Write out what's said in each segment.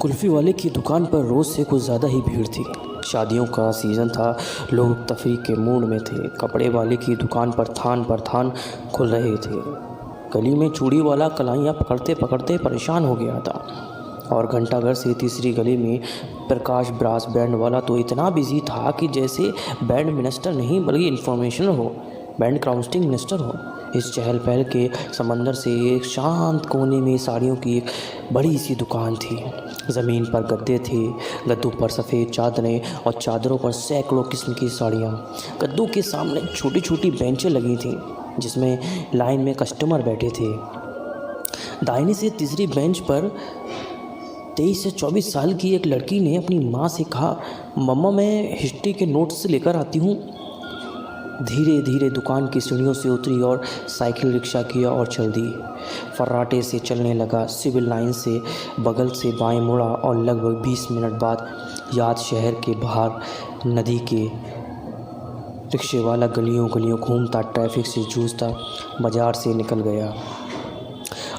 कुल्फ़ी वाले की दुकान पर रोज़ से कुछ ज़्यादा ही भीड़ थी। शादियों का सीज़न था, लोग तफरीह के मूड में थे। कपड़े वाले की दुकान पर थान खुल रहे थे। गली में चूड़ी वाला कलाइयाँ पकड़ते पकड़ते परेशान हो गया था। और घंटाघर से तीसरी गली में प्रकाश ब्रास बैंड वाला तो इतना बिजी था कि जैसे बैंड मिनिस्टर नहीं बल्कि इंफॉर्मेशनर हो, बैंड काउंसलिंग मिनिस्टर हो। इस चहल पहल के समंदर से एक शांत कोने में साड़ियों की एक बड़ी सी दुकान थी। ज़मीन पर गद्दे थे, गद्दों पर सफ़ेद चादरें और चादरों पर सैकड़ों किस्म की साड़ियाँ। गद्दों के सामने छोटी छोटी बेंचें लगी थीं जिसमें लाइन में कस्टमर बैठे थे। दाहिने से तीसरी बेंच पर 23 से 24 साल की एक लड़की ने अपनी माँ से कहा, मम्मा मैं हिस्ट्री के नोट्स लेकर आती हूँ। धीरे धीरे दुकान की सीढ़ियों से उतरी और साइकिल रिक्शा की ओर चल दी। फर्राटे से चलने लगा। सिविल लाइन से बगल से बाएं मुड़ा और लगभग 20 मिनट बाद याद शहर के बाहर नदी के रिक्शे वाला गलियों गलियों घूमता, ट्रैफिक से जूझता बाजार से निकल गया।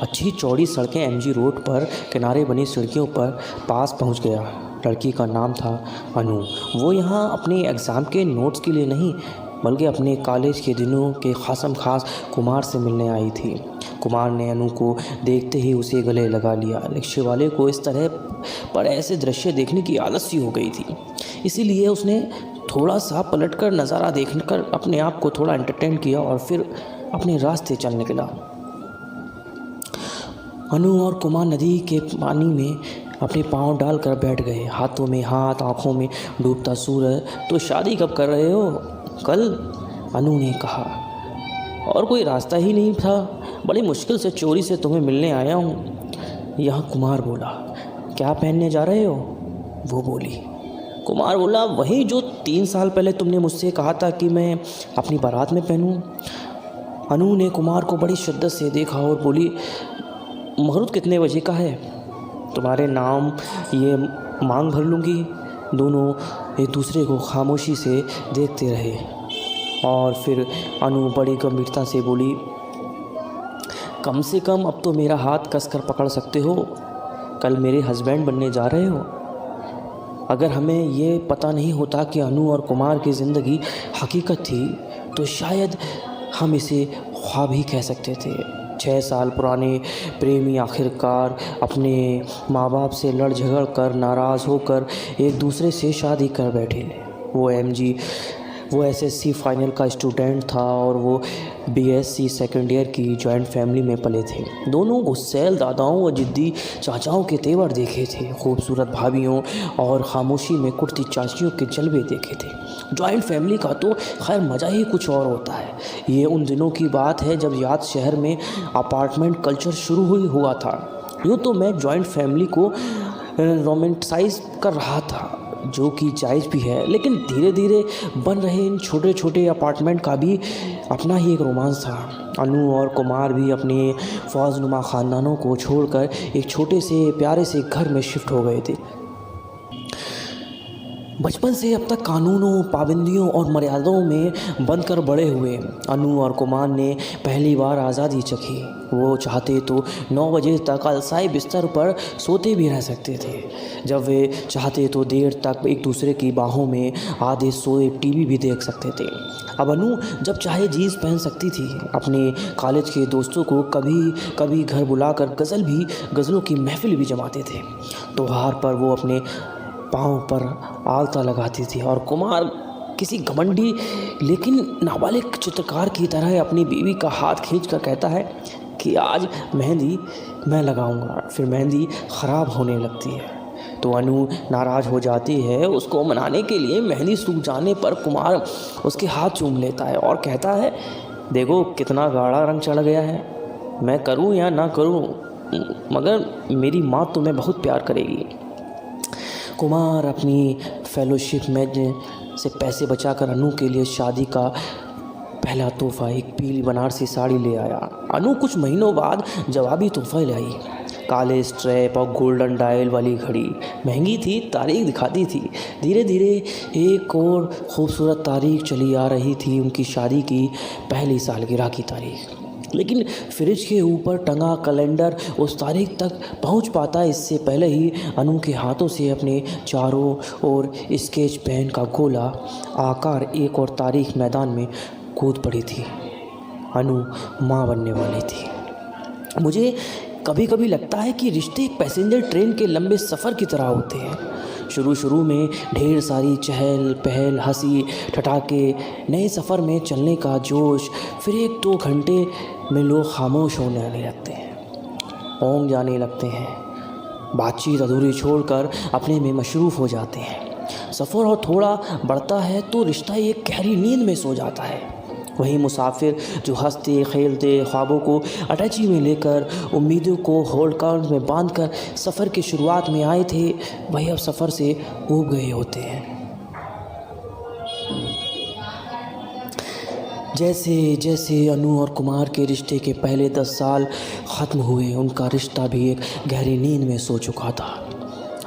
अच्छी चौड़ी सड़कें एमजी रोड पर किनारे बनी सड़कों पर पास पहुंच गया। लड़की का नाम था अनु। वो यहाँ अपने एग्ज़ाम के नोट्स के लिए नहीं बल्कि अपने कॉलेज के दिनों के खास कुमार से मिलने आई थी। कुमार ने अनु को देखते ही उसे गले लगा लिया। रिक्शे वाले को इस तरह पर ऐसे दृश्य देखने की आदत सी हो गई थी, इसीलिए उसने थोड़ा सा पलटकर नज़ारा देखकर अपने आप को थोड़ा एंटरटेन किया और फिर अपने रास्ते चल निकला। अनु और कुमार नदी के पानी में अपने पाँव डालकर बैठ गए। हाथों में हाथ, आँखों में डूबता सूरज। तो शादी कब कर रहे हो? कल, अनु ने कहा। और कोई रास्ता ही नहीं था, बड़ी मुश्किल से चोरी से तुम्हें मिलने आया हूँ। यह कुमार बोला। क्या पहनने जा रहे हो? वो बोली। कुमार बोला, वही जो 3 साल पहले तुमने मुझसे कहा था कि मैं अपनी बारात में पहनूं। अनु ने कुमार को बड़ी शिद्दत से देखा और बोली, मुहूर्त कितने बजे का है? तुम्हारे नाम ये मांग भर लूँगी। दोनों एक दूसरे को खामोशी से देखते रहे और फिर अनु बड़ी गंभीरता से बोली, कम से कम अब तो मेरा हाथ कसकर पकड़ सकते हो। कल मेरे हस्बैंड बनने जा रहे हो। अगर हमें ये पता नहीं होता कि अनु और कुमार की ज़िंदगी हकीकत थी तो शायद हम इसे ख्वाब ही कह सकते थे। 6 साल पुराने प्रेमी आखिरकार अपने माँ बाप से लड़ झगड़ कर नाराज़ होकर एक दूसरे से शादी कर बैठे। वो एसएससी फाइनल का स्टूडेंट था और वो बीएससी सेकेंड ईयर की जॉइंट फैमिली में पले थे। दोनों गुस्सैल दादाओं और जिद्दी चाचाओं के तेवर देखे थे। खूबसूरत भाभियों और खामोशी में कुर्ती चाचियों के जलवे देखे थे। जॉइंट फैमिली का तो खैर मज़ा ही कुछ और होता है। ये उन दिनों की बात है जब याद शहर में अपार्टमेंट कल्चर शुरू हुआ था। यूँ तो मैं जॉइंट फैमिली को रोमांटिसाइज कर रहा था, जो कि जायज़ भी है, लेकिन धीरे धीरे बन रहे इन छोटे छोटे अपार्टमेंट का भी अपना ही एक रोमांस था। अनु और कुमार भी अपने फौजनुमा ख़ानदानों को छोड़कर एक छोटे से प्यारे से घर में शिफ्ट हो गए थे। बचपन से अब तक कानूनों, पाबंदियों और मर्यादाओं में बंधकर बड़े हुए अनु और कुमार ने पहली बार आज़ादी चखी। वो चाहते तो 9 बजे तक अलसाई बिस्तर पर सोते भी रह सकते थे। जब वे चाहते तो देर तक एक दूसरे की बाहों में आधे सोए टीवी भी देख सकते थे। अब अनु जब चाहे जीन्स पहन सकती थी। अपने कॉलेज के दोस्तों को कभी कभी घर बुलाकर गज़लों की महफिल भी जमाते थे। त्योहार पर वो अपने पाँव पर आलता लगाती थी और कुमार किसी घमंडी लेकिन नाबालिग चित्रकार की तरह अपनी बीवी का हाथ खींचकर कहता है कि आज मेहंदी मैं लगाऊंगा। फिर मेहंदी ख़राब होने लगती है तो अनु नाराज़ हो जाती है। उसको मनाने के लिए मेहंदी सूख जाने पर कुमार उसके हाथ चूम लेता है और कहता है, देखो कितना गाढ़ा रंग चढ़ गया है। मैं करूं या ना करूं, मगर मेरी माँ तुम्हें बहुत प्यार करेगी। कुमार अपनी फेलोशिप में से पैसे बचाकर अनु के लिए शादी का पहला तोहफ़ा एक पीली बनारसी साड़ी ले आया। अनु कुछ महीनों बाद जवाबी तोहफ़ा लाई, काले स्ट्रैप और गोल्डन डायल वाली घड़ी। महंगी थी, तारीख दिखाती थी। धीरे धीरे एक और ख़ूबसूरत तारीख चली आ रही थी, उनकी शादी की पहली सालगिरह की तारीख। लेकिन फ्रिज के ऊपर टंगा कैलेंडर उस तारीख तक पहुंच पाता इससे पहले ही अनु के हाथों से अपने चारों ओर स्केच पेन का गोला आकार एक और तारीख मैदान में कूद पड़ी थी। अनु माँ बनने वाली थी। मुझे कभी कभी लगता है कि रिश्ते एक पैसेंजर ट्रेन के लंबे सफ़र की तरह होते हैं। शुरू में ढेर सारी चहल पहल, हंसी ठठाके, नए सफ़र में चलने का जोश, फिर 1-2 घंटे में लोग खामोश होने लगते हैं, ओंग जाने लगते हैं, बातचीत अधूरी छोड़कर अपने में मशरूफ़ हो जाते हैं। सफ़र और थोड़ा बढ़ता है तो रिश्ता एक गहरी नींद में सो जाता है। वही मुसाफिर जो हंसते खेलते ख्वाबों को अटैची में लेकर उम्मीदों को होल्ड काउंट में बांधकर सफ़र की शुरुआत में आए थे, वही अब सफ़र से ऊब गए होते हैं। जैसे जैसे अनु और कुमार के रिश्ते के पहले 10 साल ख़त्म हुए, उनका रिश्ता भी एक गहरी नींद में सो चुका था।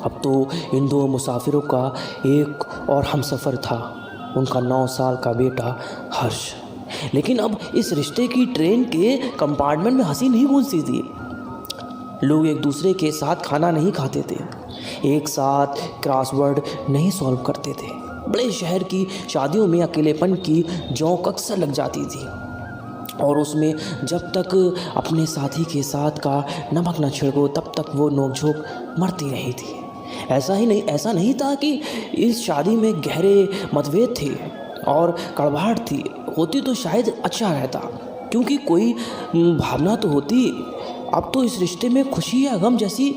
अब तो इन 2 मुसाफिरों का एक और हमसफ़र था, उनका 9 साल का बेटा हर्ष। लेकिन अब इस रिश्ते की ट्रेन के कंपार्टमेंट में हंसी नहीं गूंजती थी। लोग एक दूसरे के साथ खाना नहीं खाते थे, एक साथ क्रॉसवर्ड नहीं सॉल्व करते थे। बड़े शहर की शादियों में अकेलेपन की जौंक अक्सर लग जाती थी और उसमें जब तक अपने साथी के साथ का नमक न छिड़को तब तक वो नोकझोंक मरती रही थी। ऐसा नहीं था कि इस शादी में गहरे मतभेद थे और कड़वाहट थी। होती तो शायद अच्छा रहता, क्योंकि कोई भावना तो होती। अब तो इस रिश्ते में खुशी या गम जैसी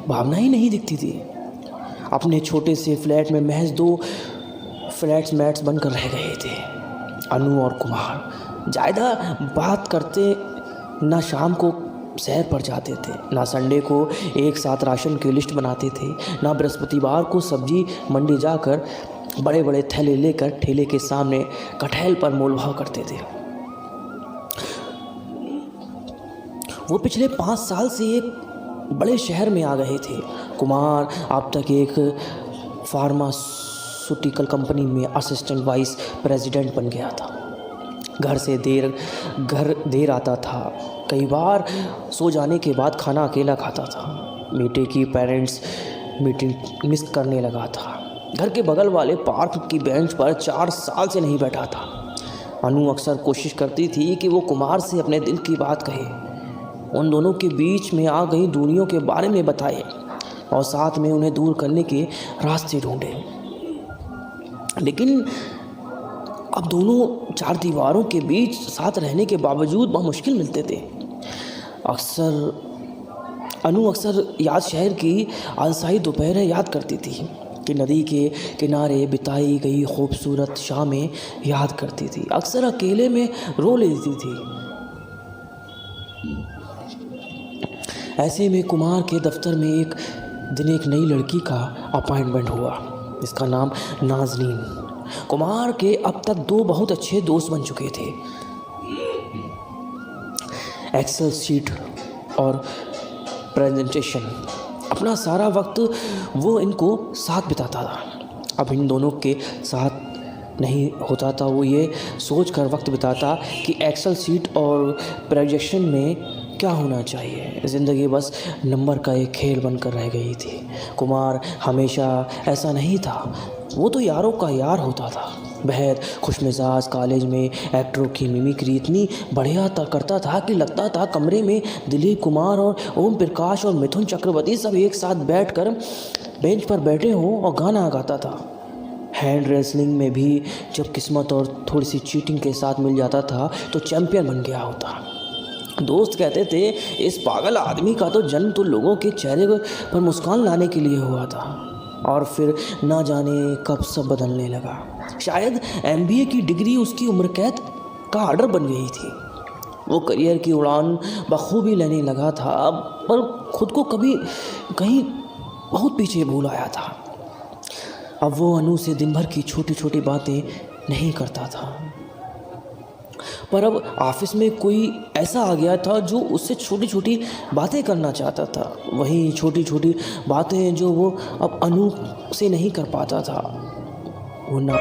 भावना ही नहीं दिखती थी। अपने छोटे से फ्लैट में महज 2 फ्लैटमेट्स बनकर रह गए थे, अनु और कुमार। ज़्यादा बात करते, ना शाम को सैर पर जाते थे, ना संडे को एक साथ राशन की लिस्ट बनाते थे, ना बृहस्पतिवार को सब्जी मंडी जाकर बड़े बड़े थैले लेकर ठेले के सामने कटहल पर मोलभाव करते थे। वो पिछले 5 साल से एक बड़े शहर में आ गए थे। कुमार अब तक एक फार्मास्यूटिकल कंपनी में असिस्टेंट वाइस प्रेसिडेंट बन गया था। घर देर आता था, कई बार सो जाने के बाद खाना अकेला खाता था। बेटे की पेरेंट्स मीटिंग मिस करने लगा था। घर के बगल वाले पार्क की बेंच पर 4 साल से नहीं बैठा था। अनु अक्सर कोशिश करती थी कि वो कुमार से अपने दिल की बात कहे, उन दोनों के बीच में आ गई दूरियों के बारे में बताए और साथ में उन्हें दूर करने के रास्ते ढूंढे। लेकिन अब दोनों 4 दीवारों के बीच साथ रहने के बावजूद बहुत मुश्किल मिलते थे। अनु अक्सर याद शहर की आलसाई दोपहरें याद करती थी कि नदी के किनारे बिताई गई खूबसूरत शामें याद करती थी। अक्सर अकेले में रो लेती थी। ऐसे में कुमार के दफ्तर में एक दिन एक नई लड़की का अपॉइंटमेंट हुआ, जिसका नाम नाज़नीन। कुमार के अब तक 2 बहुत अच्छे दोस्त बन चुके थे। एक्सेल शीट और प्रेजेंटेशन, अपना सारा वक्त वो इनको साथ बिताता था। अब इन दोनों के साथ नहीं होता था। वो ये सोच कर वक्त बिताता कि एक्सेल शीट और प्रोजेक्शन में क्या होना चाहिए। ज़िंदगी बस नंबर का एक खेल बनकर रह गई थी। कुमार हमेशा ऐसा नहीं था, वो तो यारों का यार होता था। बेहद खुशमिजाज, कॉलेज में एक्टरों की मिमिक्री इतनी बढ़िया करता था कि लगता था कमरे में दिलीप कुमार और ओम प्रकाश और मिथुन चक्रवर्ती सब एक साथ बैठकर बेंच पर बैठे हों और गाना गाता था। हैंड रेसलिंग में भी जब किस्मत और थोड़ी सी चीटिंग के साथ मिल जाता था तो चैंपियन बन गया होता। दोस्त कहते थे इस पागल आदमी का तो जन्म तो लोगों के चेहरे पर मुस्कान लाने के लिए हुआ था, और फिर ना जाने कब सब बदलने लगा। शायद MBA की डिग्री उसकी उम्र कैद का आर्डर बन गई थी। वो करियर की उड़ान बखूबी लेने लगा था, पर खुद को कहीं बहुत पीछे भूल आया था। अब वो अनु से दिन भर की छोटी छोटी बातें नहीं करता था, पर अब ऑफिस में कोई ऐसा आ गया था जो उससे छोटी छोटी बातें करना चाहता था। वही छोटी छोटी बातें जो वो अब अनु से नहीं कर पाता था। वो ना